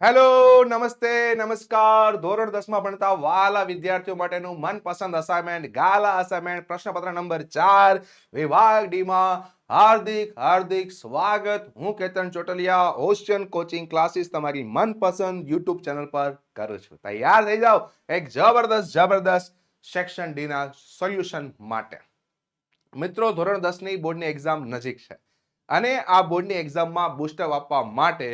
Hello, નમસ્તે, નમસ્કાર. ધોરણ 10 માં ભણતા વાલા વિદ્યાર્થીઓ માટેનું મનપસંદ અસાઇનમેન્ટ ગાલા અસાઇનમેન્ટ પ્રશ્નપત્ર નંબર 4 વિભાગ ડી માં હાર્દિક હાર્દિક સ્વાગત. હું Ketan Chotaliya ocean coaching classes તમારી મનપસંદ યુટ્યુબ ચેનલ પર કરું છું. તૈયાર થઈ જાઓ એક જબરદસ્ત સેક્શન ડી ના સોલ્યુશન માટે. મિત્રો, ધોરણ 10 ની બોર્ડની એક્ઝામ નજીક છે અને આ બોર્ડની એક્ઝામમાં બૂસ્ટર આપવા માટે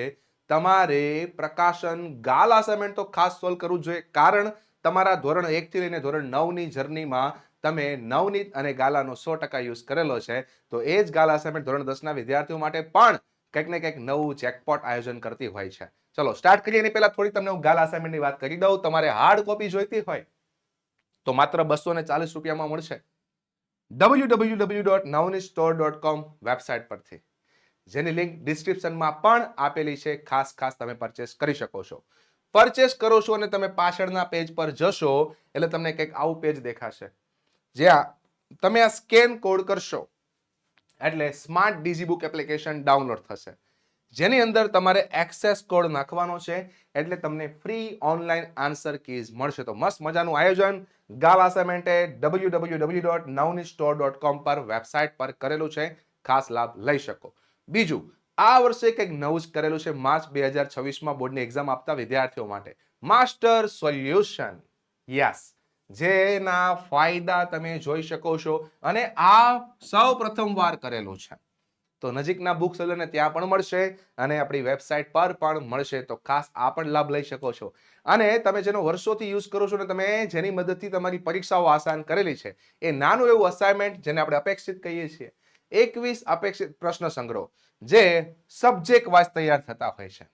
તમારે પ્રકાશન ગાલા અસાઇનમેન્ટ તો ખાસ સોલ્વ કરવું જોઈએ, કારણ તમારા ધોરણ 1 થી લઈને ધોરણ 9 ની જર્નીમાં તમે નવનીત અને ગાલાનો 100% યુઝ કરેલો છે. તો એ જ ગાલા અસાઇનમેન્ટ ધોરણ 10 ના વિદ્યાર્થીઓ માટે પણ કંઈક ને કંઈક નવું જેકપોટ આયોજન કરતી હોય છે. ચલો સ્ટાર્ટ કરીએ. એની પહેલા થોડી તમને હું ગાલા અસાઇનમેન્ટની વાત કરી દઉં. તમારે હાર્ડ કોપી જોઈતી હોય તો માત્ર 240 રૂપિયામાં મળશે www.navnistore.com વેબસાઇટ પરથી, જેની લિંક ડિસ્ક્રિપ્શનમાં પણ આપેલી છે. ખાસ તમે પરચેસ કરી શકો છો. પરચેસ કરો છો અને તમે પાછળના પેજ પર જશો એટલે તમને કંઈક આવું પેજ દેખાશે, જ્યાં તમે આ સ્કેન કોડ કરશો એટલે સ્માર્ટ ડીજીબુક એપ્લિકેશન ડાઉનલોડ થશે, જેની અંદર તમારે એક્સેસ કોડ નાખવાનો છે એટલે તમને ફ્રી ઓનલાઈન આન્સર કીઝ મળશે. તો મસ્ત મજાનું આયોજન ગાલા અસાઇનમેન્ટે www.navnistore.com પર વેબસાઇટ પર કરેલું છે. ખાસ લાભ લઈ શકો. બીજું, આ વર્ષે કંઈક નવું જ કરેલું છે માર્ચ 2026માં બોર્ડની એક્ઝામ આપતા વિદ્યાર્થીઓ માટે માસ્ટર સોલ્યુશન. યસ, જેના ફાયદા તમે જોઈ શકો છો અને આ સૌ પ્રથમવાર કરેલું છે. તો નજીકના બુક સેલરને ત્યાં પણ મળશે અને આપણી વેબસાઇટ પર પણ મળશે. તો ખાસ આ પણ લાભ લઈ શકો છો. અને તમે જેનો વર્ષોથી યુઝ કરો છો અને તમે જેની મદદથી તમારી પરીક્ષાઓ આસાન કરેલી છે, એ નાનું એવું અસાઇનમેન્ટ જેને આપણે અપેક્ષિત કહીએ છીએ, 21 અપેક્ષિત પ્રશ્ન સંગ્રહ જે સબ્જેક્ટ વાઇઝ તૈયાર થતા હોય છે,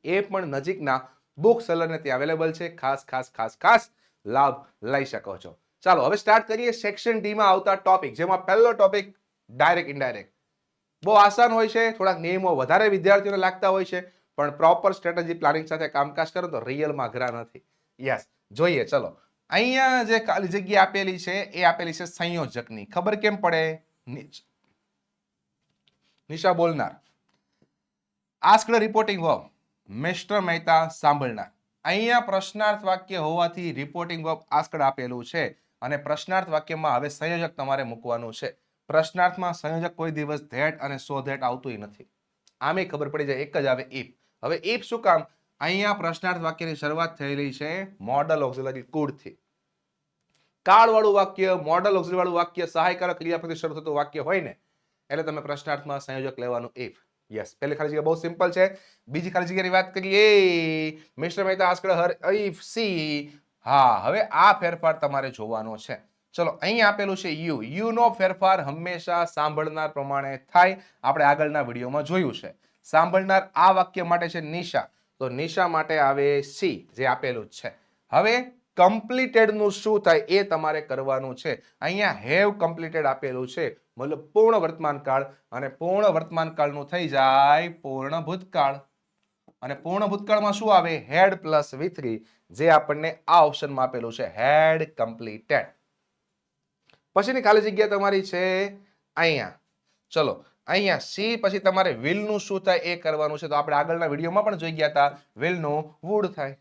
એ પણ નજીકના બુક સેલરને ત્યાં અવેલેબલ છે. ખાસ લાભ લઈ શકો છો. ચાલો હવે સ્ટાર્ટ કરીએ સેક્શન ડી માં આવતા ટોપિક, જેમાં પહેલો ટોપિક ડાયરેક્ટ ઇનડાયરેક્ટ. બહુ આસાન હોય છે, થોડાક નિયમો વધારે વિદ્યાર્થીઓને લાગતા હોય છે, પણ પ્રોપર સ્ટ્રેટેજી પ્લાનિંગ સાથે કામકાજ કરો તો રિયલમાં અઘરા નથી. યસ, જોઈએ. ચલો, અહીંયા જે ખાલી જગ્યા આપેલી છે એ આપેલી છે સંયોજકની. ખબર કેમ પડે? નિશા બોલનાર. Asked reporting verb, mister Mehta સાંભળનાર. અહીંયા પ્રશ્નાર્થ વાક્ય હોવાથી રિપોર્ટિંગ વર્બ આસ્કડ આપેલું છે અને પ્રશ્નાર્થ વાક્યમાં હવે સંયોજક તમારે મૂકવાનું છે. પ્રશ્નાર્થમાં સંયોજક કોઈ દિવસ ધેટ અને સો ધેટ આવતું નથી. આમે ખબર પડી જાય, એક જ આવે ઇફ. હવે ઇફ શું કામ? અહીંયા પ્રશ્નાર્થ વાક્યની શરૂઆત થયેલી છે મોડલ ઓક્ઝિલરી કુડથી. કાળવાળું વાક્ય, મોડલ ઓક્ઝિલરી વાળું વાક્ય, સહાયકારક ક્રિયાપદથી શરૂ થતું વાક્ય હોય ને, એટલે તમે પ્રશ્નાર્થમાં સંયોજક લેવાનું ઇફ. યસ, પહેલી ખાલી જગ્યા બહુ સિમ્પલ છે. બીજી ખાલી જગ્યાની વાત કરીએ, mister Mehta asked Har if she. હા, હવે આ ફેરફાર તમારે જોવાનો છે. ચલો, અહીં આપેલું છે યુ. યુ નો ફેરફાર હંમેશા સાંભળનાર પ્રમાણે થાય. આપણે આગળના વિડીયોમાં જોયું છે. સાંભળનાર આ વાક્ય માટે છે નિશા, તો નિશા માટે આવે સી, જે આપેલું જ છે. હવે કમ્પ્લીટેડ નું શું થાય એ તમારે કરવાનું છે. અહીંયા હેવ કમ્પ્લીટેડ આપેલું છે, મતલબ પૂર્ણ વર્તમાન કાળ, અને પૂર્ણ વર્તમાન કાળનું થઈ જાય પૂર્ણ ભૂતકાળ. અને પૂર્ણ ભૂતકાળમાં શું આવે? હેડ પ્લસ V3, જે આપણને આ ઓપ્શનમાં આપેલું છે, હેડ કમ્પ્લીટેડ. પછીની ખાલી જગ્યા તમારી છે અહીંયા. ચલો, અહીંયા સી પછી તમારે વિલ નું શું થાય એ કરવાનું છે. તો આપણે આગળના વિડીયોમાં પણ જોઈ ગયા હતા, વિલ નું વુડ થાય.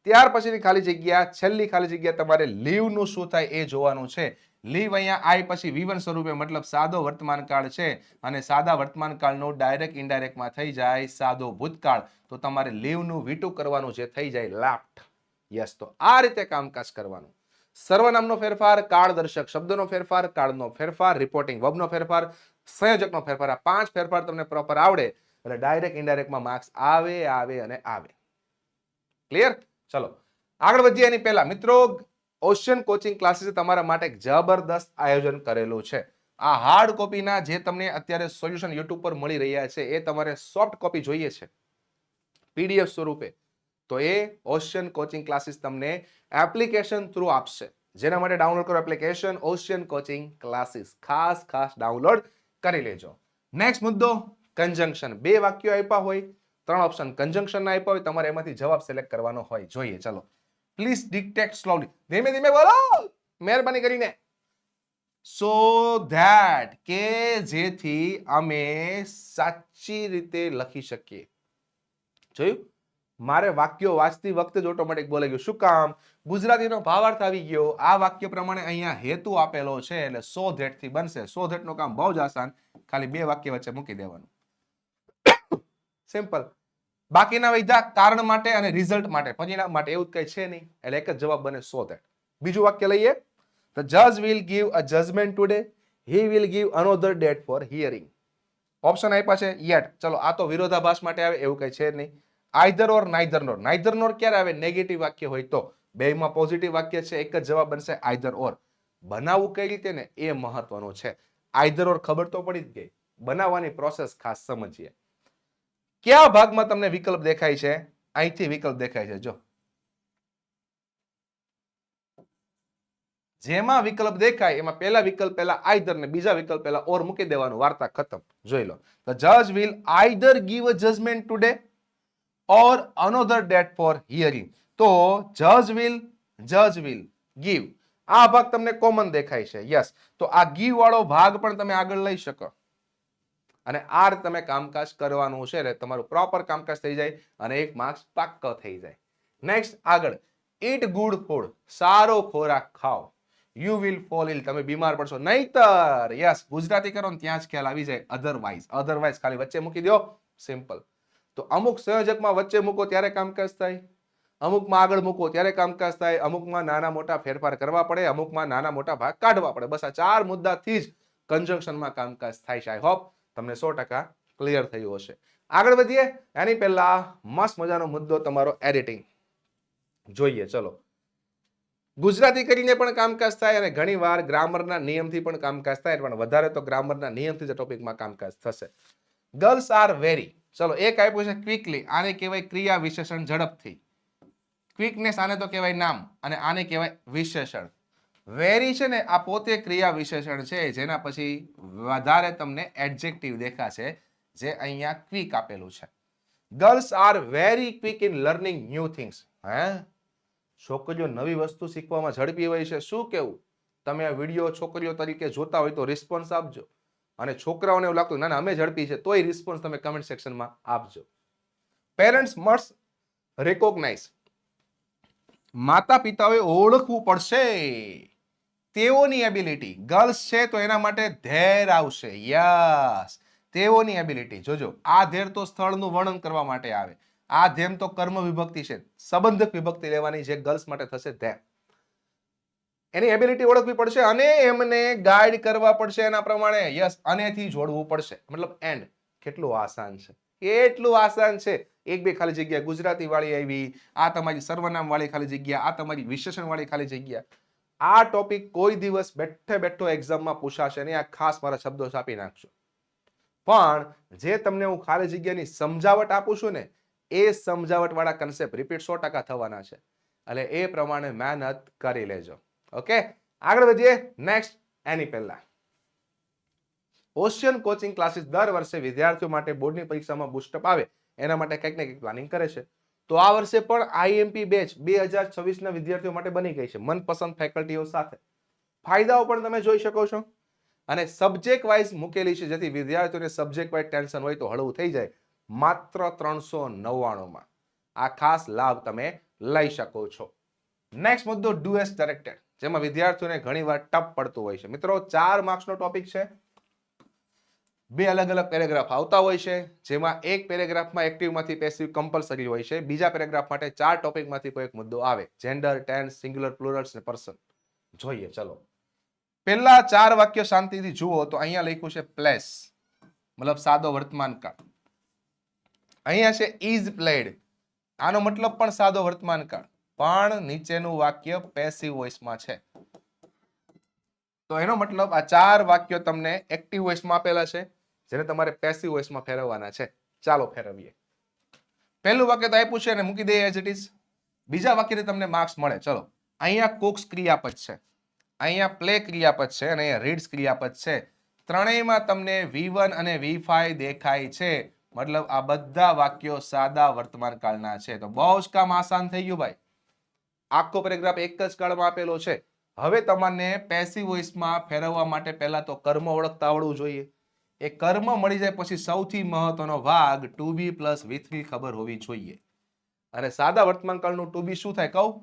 ત્યાર પછીની ખાલી જગ્યા, છેલ્લી ખાલી જગ્યા તમારે લીવ નું શું થાય એ જોવાનું છે. લીવ અહીંયા આઈ પછી V1 સ્વરૂપે, મતલબ સાદો વર્તમાન કાળ છે અને સાદા વર્તમાન કાળનું ડાયરેક્ટ ઇનડાયરેક્ટમાં થઈ જાય સાદો ભૂતકાળ. તો તમારે લીવ નું V2 કરવાનું છે, થઈ જાય લાફ્ટ. યસ, તો આ રીતે કામકાજ કરવાનું. સર્વનામનો ફેરફાર, કાળદર્શક શબ્દનો ફેરફાર, કાળનો ફેરફાર, રિપોર્ટિંગ વર્બનો ફેરફાર, સંયોજકનો ફેરફાર, આ 5 ફેરફાર તમને પ્રોપર આવડે એટલે ડાયરેક્ટ ઇનડાયરેક્ટમાં માર્ક્સ આવે અને આવે. ક્લિયર? ચલો આગળ વધીએ. એની પહેલા મિત્રો, ઓશિયન કોચિંગ ક્લાસીસ તમારા માટે એક જબરદસ્ત આયોજન કરેલું છે. આ હાર્ડ કોપીના જે તમને અત્યારે સોલ્યુશન યુટ્યુબ પર મળી રહ્યા છે, એ તમારે સોફ્ટ કોપી જોઈએ છે PDF સ્વરૂપે, તો એ ઓશિયન કોચિંગ ક્લાસીસ તમને એપ્લિકેશન થ્રુ આપશે. જેના માટે ડાઉનલોડ કરો એપ્લિકેશન ઓશિયન કોચિંગ ક્લાસીસ. ખાસ ડાઉનલોડ કરી લેજો. નેક્સ્ટ મુદ્દો, કન્જંક્શન. 2 વાક્યો આપ્યા હોય, 3 ઓપ્શન કન્જંક્શન ના આપ્યા હોય, તમારે એમાંથી જવાબ સિલેક્ટ કરવાનો હોય. જોઈએ. ચલો, પ્લીઝ ડિક્ટેટ સ્લોલી. ધીમે ધીમે બોલો મહેરબાની કરીને. સો ધેટ, કે જેથી અમે સાચી રીતે લખી શકીએ. જોયું? મારે વાક્યો વાંચતી વખતે જ ઓટોમેટિક બોલાઈ ગયું. શું કામ? ગુજરાતીનો ભાવાર્થ આવી ગયો. આ વાક્ય પ્રમાણે અહીંયા હેતુ આપેલો છે એટલે સો ધેટ થી બનશે. સો ધેટ નું કામ બહુ જ આસાન, ખાલી બે વાક્ય વચ્ચે મૂકી દેવાનું, સિમ્પલ. બાકીના વૈધા કારણ માટે અને રિઝલ્ટ માટે, પરિણામ માટે એવું કઈ છે નહીં, એટલે એક જ જવાબ બને સો ધેટ. બીજું વાક્ય લઈએ. The judge will give a judgment today. He will give another date for hearing. Option આપ્યા છે yet. ચલો આ તો વિરોધાભાસ માટે આવે એવું કઈ છે નહીં. Either or neither nor. Neither nor ક્યારે આવે? નેગેટિવ વાક્ય હોય તો. બેમાં પોઝિટિવ વાક્ય છે, એક જ જવાબ બનશે આઈધર ઓર. બનાવવું કઈ રીતે ને એ મહત્વનું છે. આઈધર ઓર ખબર તો પડી જ ગઈ, બનાવવાની પ્રોસેસ ખાસ સમજીએ. કયા ભાગમાં તમને વિકલ્પ દેખાય છે? અહીંથી વિકલ્પ દેખાય છે, જો જેમાં વિકલ્પ દેખાય એમાં પહેલા વિકલ્પ પહેલા આઈધર ને બીજા વિકલ્પ પહેલા ઓર મૂકી દેવાનું, વાર્તા ખતમ. જોઈ લો. The judge will either give a judgment today or another date for hearing. તો judge will give, આ ભાગ તમને કોમન દેખાય છે. યસ. તો આ give વાળો ભાગ પણ તમે આગળ લઈ શકો અને આ રીતે તમે કામકાજ કરવાનું છે એટલે તમારું પ્રોપર કામકાજ થઈ જાય અને 1 માર્ક્સ પાક્કો થઈ જાય. નેક્સ્ટ આગળ, eat good food, સારો ખોરાક ખાઓ. યુ વિલ ફોલ ઇલ, તમે બીમાર પડશો. નહીતર, યસ, ગુજરાતી કરો ને ત્યાં જ ખ્યાલ આવી જાય. અધરવાઇઝ ખાલી વચ્ચે મૂકી દો, સિમ્પલ. તો અમુક સંયોજકમાં વચ્ચે મૂકો ત્યારે કામકાજ થાય, અમુકમાં આગળ મૂકો ત્યારે કામકાજ થાય, અમુકમાં નાના મોટા ફેરફાર કરવા પડે, અમુકમાં નાના મોટા ભાગ કાઢવા પડે. બસ આ 4 મુદ્દાથી જ કન્જંક્શનમાં કામકાજ થાય છે. આઈ હોપ તમને 100% ક્લિયર થયું હશે. આગળ વધીએ એની પહેલા મસ્ત મજાનો મુદ્દો તમારો એડિટિંગ જોઈએ. ચલો, ગુજરાતી કરીને પણ કામકાજ થાય અને ઘણીવાર ગ્રામરના નિયમથી પણ કામકાજ થાય, પણ વધારે તો ગ્રામરના નિયમથી જ ટોપિકમાં કામકાજ થશે. Girls are very. ચલો, એક આપ્યું છે ક્વિકલી, આને કહેવાય ક્રિયા વિશેષણ ઝડપથી. ક્વિકનેસ આને તો કહેવાય નામ અને આને કહેવાય વિશેષણ. વેરી છે ને આ પોતે ક્રિયા વિશેષણ છે, જેના પછી વધારે તમને એડજેક્ટિવ દેખાશે, જે અહીંયા ક્વિક આપેલું છે. Girls are very quick in learning new things. હે, છોકરીઓ નવી વસ્તુ શીખવામાં ઝડપી હોય છે. શું કેવું? તમે આ વિડીયો છોકરીઓ તરીકે જોતા હોય તો રિસ્પોન્સ આપજો, અને છોકરાઓને એવું લાગતું ના ના અમે ઝડપી છે તોય રિસ્પોન્સ તમે કમેન્ટ સેક્શનમાં આપજો. પેરેન્ટ્સ મસ્ટ રેકોગ્નાઇઝ, માતા પિતાઓએ ઓળખવું પડશે તેઓની એબિલિટી. ગર્લ્સ છે તો એના માટે ધેર આવશે. યસ, તેઓની એબિલિટી. જોજો, આ ધેર તો સ્થળનું વર્ણન કરવા માટે આવે, આ ધેમ તો કર્મ વિભક્તિ છે, સંબંધક વિભક્તિ લેવાની જે ગર્લ્સ માટે થશે ધેમ. એની એબિલિટી ઓળખવી પડશે અને એમને ગાઈડ કરવા પડશે એના પ્રમાણે. યસ, અનેથી જોડવું પડશે, મતલબ એન્ડ. કેટલું આસાન છે, કેટલું આસાન છે. એક બે ખાલી જગ્યા ગુજરાતી વાળી આવી, આ તમારી સર્વનામ વાળી ખાલી જગ્યા, આ તમારી વિશેષણ વાળી ખાલી જગ્યા. આ ટોપિક કોઈ દિવસ બેઠે બેઠો એક્ઝામમાં પૂછાશે નહીં, આ ખાસ મારા શબ્દો છાપી નાખજો. પણ જે તમને હું ખાલી જગ્યાની સમજાવટ આપું છું ને, એ સમજાવટ વાળા કન્સેપ્ટ રિપીટ 100% થવાના છે, એટલે એ પ્રમાણે મહેનત કરી લેજો. ઓકે, આગળ વધીએ. નેક્સ્ટ, એની પહેલા ઓશિયન કોચિંગ ક્લાસીસ દર વર્ષે વિદ્યાર્થીઓ માટે બોર્ડની પરીક્ષામાં બુસ્ટઅપ આવે એના માટે કંઈક ને કંઈક પ્લાનિંગ કરે છે. તો આ વર્ષે પણ આઈએમપી બેચ 2026 વિદ્યાર્થીઓ માટે બની ગઈ છે, મનપસંદ ફેકલ્ટીઓ સાથે. ફાયદાઓ પણ તમે જોઈ શકો છો અને સબ્જેક્ટ વાઇઝ મૂકેલી છે, જેથી વિદ્યાર્થીઓને સબ્જેક્ટ વાઇઝ ટેન્શન હોય તો હળવું થઈ જાય. માત્ર 399માં આ ખાસ લાભ તમે લઈ શકો છો. નેક્સ્ટ મુદ્દો, ડુ એઝ ડાયરેક્ટેડ, જેમાં વિદ્યાર્થીઓને ઘણીવાર ટફ પડતું હોય છે. મિત્રો, 4 માર્ક્સનો ટોપિક છે. 2 અલગ અલગ પેરેગ્રાફ આવતા હોય છે, જેમાં એક પેરેગ્રાફમાં એક્ટિવમાંથી પેસિવ કમ્પલસરી હોય છે, બીજા પેરેગ્રાફ માટે 4 ટોપિકમાંથી કોઈ એક મુદ્દો આવે, જેન્ડર, ટેન્સ, સિંગ્યુલર, પ્લુરલ્સ અને પર્સન. જોઈએ, ચલો. પહેલા 4 વાક્ય શાંતિથી જુઓ તો અહીંયા લખ્યું છે પ્લેસ, મતલબ સાદો વર્તમાન કાળ. અહીંયા છે ઇઝ પ્લેડ, આનો મતલબ પણ સાદો વર્તમાન કાળ, પણ નીચેનું વાક્ય પેસિવ વોઇસમાં છે. તો એનો મતલબ આ 4 વાક્યો તમને એક્ટિવ વોઇસમાં આપેલા છે, જેને તમારે પેસિવ વોઇસમાં ફેરવવાના છે. ચાલો ફેરવીએ. પહેલું વાક્ય તો આપ્યું છે અને મૂકી દઈએ એઝ ઇટ ઇઝ. બીજા વાક્યથી તમને માર્ક્સ મળે. ચલો, અહીંયા કોક્સ ક્રિયાપદ છે, અહીંયા પ્લે ક્રિયાપદ છે અને અહીંયા રીડ્સ ક્રિયાપદ છે. ત્રણેયમાં તમને V1 અને V5 દેખાય છે, મતલબ આ બધા વાક્યો સાદા વર્તમાન કાળના છે. તો બહુ જ કામ આસાન થઈ ગયું ભાઈ. આખો પેરેગ્રાફ એક જ કાળમાં આપેલો છે. હવે તમને પેસિવ વોઇસમાં ફેરવવા માટે પહેલા તો કર્મ ઓળખતા આવડવું જોઈએ. એ કર્મ મળી જાય પછી સૌથી મહત્વનો ભાગ ટુ બી પ્લસ V3 ખબર હોવી જોઈએ. અને સાદા વર્તમાનકાળનું ટુ બી શું થાય કહું?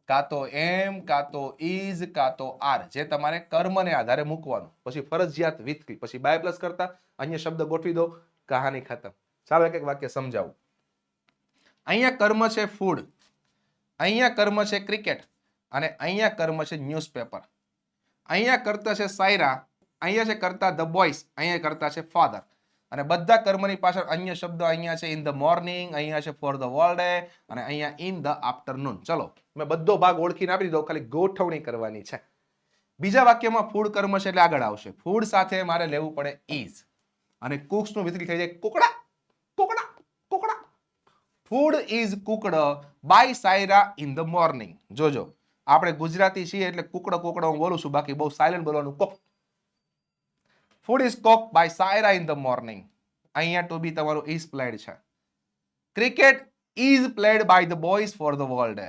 કાં તો એમ, કાં તો ઇઝ, કાં તો આર, જે તમારે કર્મને આધારે મૂકવાનું. પછી ફરજિયાત વિથ, પછી બાય પ્લસ કરતા અન્ય શબ્દ ગોઠવી દો, કહાની ખતમ. ચાલો એક એક વાક્ય સમજાવું. અહીંયા કર્મ છે ફૂડ, અહીંયા કર્મ છે ક્રિકેટ, અને અહીંયા કર્મ છે ન્યૂઝપેપર. અહીંયા કરતા છે સાયરા, અહીંયા છે કરતા ધ બોયસ, અહીંયા કરતા છે ફાધર. અને બધા કર્મની પાછળ અન્ય શબ્દ અહીંયા છે ઇન ધ મોર્નિંગ, અહીંયા છે ફોર ધ વર્લ્ડ ડે, અને અહીંયા ઇન ધ આફ્ટરનૂન. ચલો મેં બધો ભાગ ઓળખીને આપી દીધો, ખાલી ગોઠવણી કરવાની છે. બીજા વાક્યમાં ફૂડ કર્મ છે એટલે આગળ આવશે. ફૂડ સાથે મારે લેવું પડે ઇઝ, અને કુક્સ નું વિતરી થઈ જાય કુકડા કુકડા કુકડા. Food is cooked by Saira in the morning. જોજો આપણે ગુજરાતી છીએ એટલે કુકડો કુકડો હું બોલું છું, બાકી બહુ સાયલેન્ટ બોલવાનું. Cook. Food is cook by Saira in the morning. અહીંયા ટુ બી તમારું ઇઝ પ્લેડ છે. Cricket is played by the boys for the world day.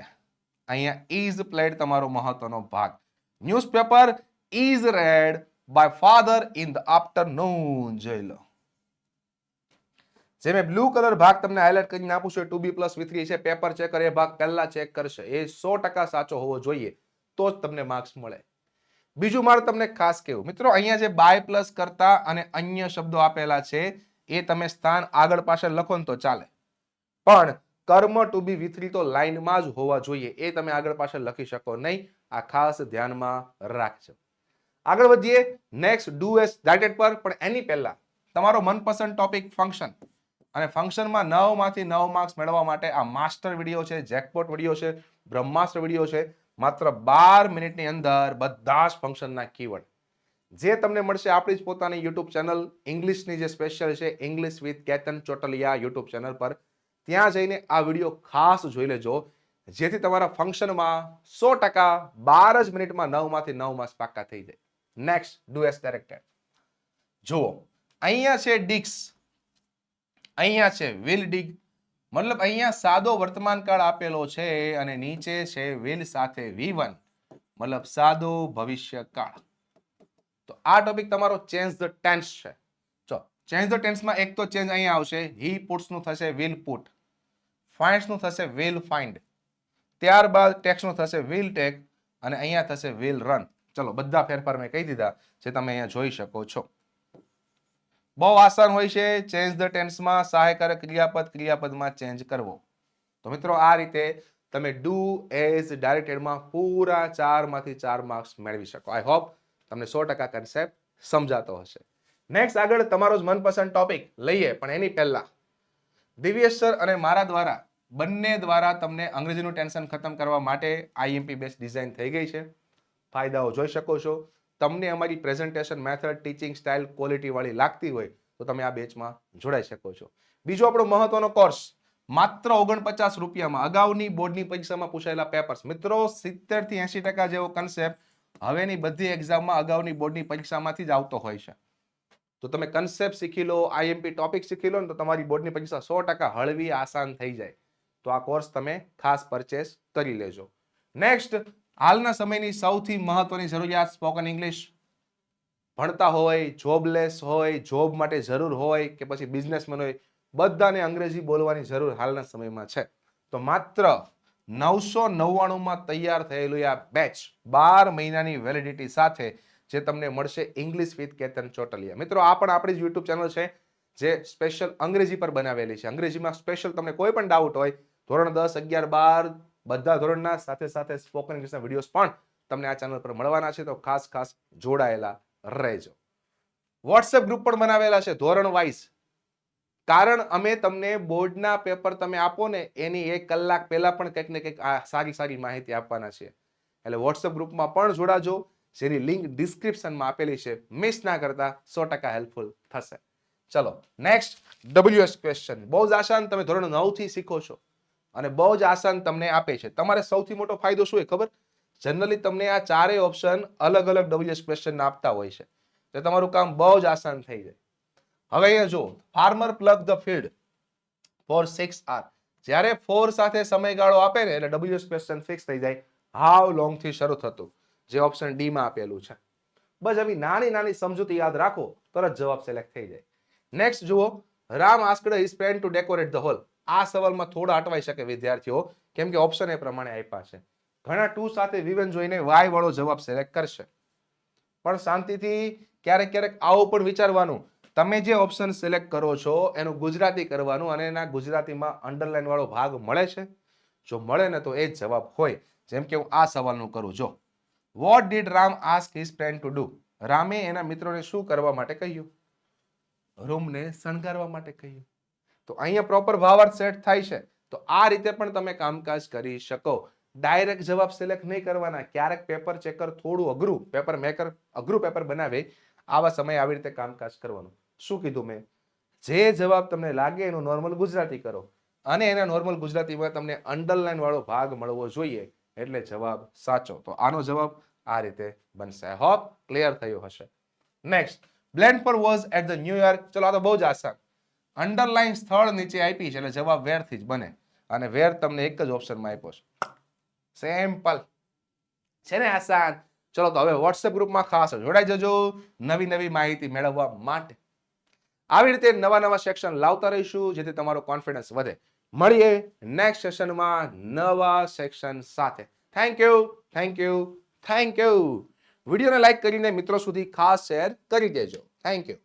અહીંયા ઇઝ પ્લેડ તમારો મહત્વનો ભાગ. Newspaper is read by father in the afternoon. જોઈ લો, જે મેં બ્લુ કલર ભાગ તમને હાઇલાઇટ કરીને આપું છું, ટુ બી પ્લસ વિથરી છે. પેપર ચેક કરે, ભાગ પહેલા ચેક કરશે. એ 100% સાચો હોવો જોઈએ, તો જ તમને માર્ક્સ મળે. બીજું મારે તમને ખાસ કહેવું મિત્રો, અહીંયા જે બાય પ્લસ કરતા અને અન્ય શબ્દો આપેલા છે એ તમે સ્થાન આગળ પાછળ લખો ને તો ચાલે, પણ કર્મ ટુ બી વિથરી તો લાઈનમાં જ હોવા જોઈએ. એ તમે આગળ પાછળ લખી શકો નહીં. આ ખાસ ધ્યાનમાં રાખજો. આગળ વધીએ નેક્સ્ટ ડુ એસ ડાયટેડ પર. પણ એની પહેલા તમારો મનપસંદ ટોપિક ફંક્શન, અને ફંક્શનમાં 9 માંથી 9 માર્ક્સ મેળવવા માટે આ માસ્ટર વિડીયો છે, જેકપોટ વિડીયો છે, બ્રહ્માસ્ત્ર વિડીયો છે. માત્ર 12 મિનિટની અંદર બધા જ ફંક્શનના કીવર્ડ જે તમને મળશે આપણી જ પોતાની યુટ્યુબ ચેનલ ઇંગ્લિશની જે સ્પેશિયલ છે, English with Ketan Chotaliya YouTube channel પર. ત્યાં જઈને આ વિડીયો ખાસ જોઈ લેજો, જેથી તમારા ફંક્શનમાં 100% 12 જ મિનિટમાં 9 માંથી 9 માર્ક્સ પાક્કા થઈ જાય. Next do S directed. જુઓ, અહીંયા છે ડિગ્સ, અહીંયા છે વિલ ડિગ. મતલબ અહીંયા સાદો વર્તમાનકાળ આપેલો છે અને નીચે છે વિલ સાથે V1, મતલબ સાદો ભવિષ્યકાળ. તો આ ટોપિક તમારો ચેન્જ ધ ટેન્સ છે. ચલો ચેન્જ ધ ટેન્સમાં એક તો ચેન્જ અહીંયા આવશે, હી પુટ્સ નું થશે વિલ પુટ, ફાઇન્ડ્સ નું થશે વિલ ફાઇન્ડ, ત્યારબાદ ટેક્સ નું થશે વિલ ટેક, અને અહીંયા થશે વિલ રન. ચલો બધા ફેરફાર મેં કહી દીધા, જે તમે અહીંયા જોઈ શકો છો. બહુ આસાન હોય છે ચેન્જ ધ ટેન્સમાં સહાયકારક ક્રિયાપદ ક્રિયાપદમાં ચેન્જ કરવો. તો મિત્રો આ રીતે તમે ડુ એઝ ડાયરેક્ટેડમાં પૂરા 4 માંથી 4 માર્ક્સ મેળવી શકો. આઈ હોપ તમને 100% કન્સેપ્ટ સમજાતો હશે. નેક્સ્ટ આગળ તમારો જ મનપસંદ ટોપિક લઈએ, પણ એની પહેલા દિવ્યેશ સર અને મારા દ્વારા બંને દ્વારા તમને અંગ્રેજીનું ટેન્શન ખતમ કરવા માટે આઈએમપી બેસ્ડ ડિઝાઇન થઈ ગઈ છે. ફાયદાઓ જોઈ શકો છો. તમને અમારી presentation method, teaching style quality વાળી લાગતી હોય તો તમે આ બેચમાં જોડાઈ શકો છો. બીજો આપણો મહત્વનો કોર્સ માત્ર 49 રૂપિયામાં. અગાઉની બોર્ડની પરીક્ષામાં પૂછાયેલા પેપર્સ મિત્રો 70 થી 80% જેવો કન્સેપ્ટ હવેની બધી એક્ઝામમાં અગાઉની બોર્ડની પરીક્ષામાંથી જ આવતો હોય છે. તો તમે કન્સેપ્ટ શીખી લો, આઈએમપી ટોપિક શીખી લો ને તો તમારી બોર્ડની પરીક્ષા 100% હળવી આસાન થઈ જાય. તો આ કોર્સ તમે ખાસ પરચેસ કરી લેજો. નેક્સ્ટ હાલના સમયની સૌથી મહત્વની જરૂરિયાત સ્પોકન ઇંગ્લિશ. ભણતા હોય, જોબલેસ હોય, જોબ માટે જરૂર હોય કે પછી બિઝનેસમેન હોય, બધાને અંગ્રેજી બોલવાની જરૂર હાલના સમયમાં છે. તો માત્ર 999માં તૈયાર થયેલું આ બેચ 12 મહિનાની વેલિડિટી સાથે જે તમને મળશે ઇંગ્લિશ વિથ કેતન ચોટલિયા. મિત્રો આ પણ આપણી જ યુટ્યુબ ચેનલ છે જે સ્પેશિયલ અંગ્રેજી પર બનાવેલી છે. અંગ્રેજીમાં સ્પેશિયલ તમને કોઈ પણ ડાઉટ હોય, ધોરણ 10, 11, 12 બધા ધોરણના સાથે સાથે સ્પોકન ઇંગ્લિશના વિડીયોઝ પણ તમને આ ચેનલ પર મળવાના છે. તો ખાસ જોડાયેલા રહેજો. વોટ્સએપ ગ્રુપ પણ બનાવેલા છે ધોરણ વાઇઝ, કારણ અમે તમને બોર્ડના પેપર તમે આપો ને એની 1 કલાક પહેલા પણ કંઈક ને કંઈક સારી માહિતી આપવાના છે. એટલે વોટ્સએપ ગ્રુપમાં પણ જોડાજો, જેની લિંક ડિસ્ક્રિપ્શનમાં આપેલી છે. મિસ ના કરતા, 100% હેલ્પફુલ થશે. ચલો નેક્સ્ટ WS ક્વેશ્ચન. બહુ જ આસાન, તમે ધોરણ 9 થી શીખો છો અને બહુ જ આસાન તમને આપે છે. તમારે સૌથી મોટો ફાયદો શું છે ખબર? જનરલી તમને આ ચારેય ઓપ્શન અલગ WS ક્વેશ્ચન આપતા હોય છે, તો તમારું કામ બહુ જ આસાન થઈ જાય. હવે અહીંયા જો farmer plug the field for 6 hours. જ્યારે 4 સાથે સમયગાળો આપે ને એટલે WS ક્વેશ્ચન ફિક્સ થઈ જાય. હાઉ લોંગ થી શરૂ થતું, જે ઓપ્શન ડી માં આપેલું છે. બસ આવી નાની સમજૂતી યાદ રાખો, તરત જવાબ સિલેક્ટ થઈ જાય. નેક્સ્ટ જુઓ, Ram asked his friend to decorate the hall. આ સવાલમાં થોડા અટવાઈ શકે વિદ્યાર્થીઓ, કેમ કે ઓપ્શન એ પ્રમાણે આપ્યા છે. ઘણા ટુ સાથે વિવન જોઈને વાય વાળો જવાબ સિલેક્ટ કરશે. પણ શાંતિથી ક્યારેક ક્યારેક આવું પણ વિચારવાનું, તમે જે ઓપ્શન સિલેક્ટ કરો છો એનું ગુજરાતી કરવાનું અને એના ગુજરાતીમાં અંડરલાઈન વાળો ભાગ મળે છે. જો મળે ને તો એ જ જવાબ હોય. જેમ કે હું આ સવાલનું કરું. જો what did Ram ask his friend to do. રામે એના મિત્રોને શું કરવા માટે કહ્યું? રૂમને શણગારવા માટે કહ્યું. તો અહીંયા પ્રોપર ભાવાર્થ સેટ થાય છે. તો આ રીતે પણ તમે કામકાજ કરી શકો. ડાયરેક્ટ જવાબ સિલેક્ટ નહીં કરવાના. ક્યારેક પેપર ચેકર થોડું અઘરું, પેપર મેકર અઘરું પેપર બનાવે, આવા સમયે આવી રીતે કામકાજ કરવાનું. શું કીધું મેં? જે જવાબ તમને લાગે એનું નોર્મલ ગુજરાતી કરો અને એના નોર્મલ ગુજરાતીમાં તમને અંડરલાઈન વાળો ભાગ મળવો જોઈએ, એટલે જવાબ સાચો. તો આનો જવાબ આ રીતે બનશે. હોપ ક્લિયર થયું હશે. નેક્સ્ટ, બ્લેન્ડ પર was at the new year. ચલો આ તો બહુ જ આસાન. અંડરલાઈન સ્થળ નીચે આપી છે એટલે જવાબ વેર થી જ બને, અને વેર તમને એક જ ઓપ્શનમાં આપ્યો છે. સિમ્પલ છે ને, આસાન. ચલો તો હવે વોટ્સએપ ગ્રુપમાં ખાસ જોડાઈ જજો નવી નવી માહિતી મેળવવા માટે. આવી રીતે નવા નવા સેક્શન લાવતા રહીશું જેથી તમારો કોન્ફિડન્સ વધે. મળીએ નેક્સ્ટ સેશનમાં નવા સેક્શન સાથે. Thank you, thank you, thank you. વિડીયોને લાઈક કરીને મિત્રો સુધી ખાસ શેર કરી દેજો. Thank you.